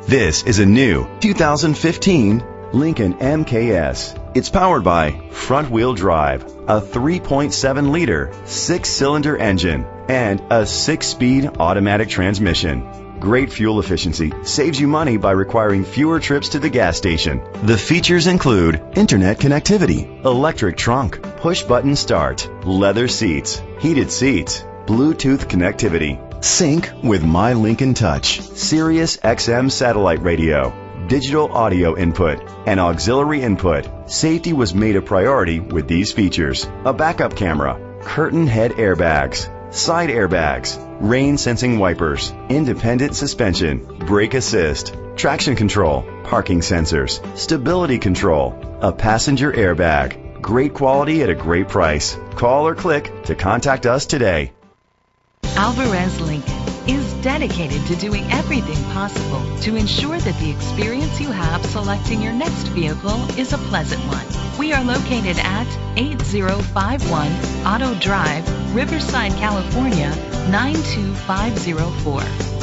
This is a new 2015 Lincoln MKS. It's powered by front-wheel drive, a 3.7-liter, 6-cylinder engine, and a 6-speed automatic transmission. Great fuel efficiency saves you money by requiring fewer trips to the gas station. The features include internet connectivity, electric trunk, push-button start, leather seats, heated seats, Bluetooth connectivity, sync with My Lincoln Touch, Sirius XM satellite radio, digital audio input, and auxiliary input. Safety was made a priority with these features: a backup camera, curtain head airbags, side airbags, rain sensing wipers, independent suspension, brake assist, traction control, parking sensors, stability control, a passenger airbag. Great quality at a great price. Call or click to contact us today. Alvarez Lincoln is dedicated to doing everything possible to ensure that the experience you have selecting your next vehicle is a pleasant one. We are located at 8051 Auto Drive, Riverside, California, 92504.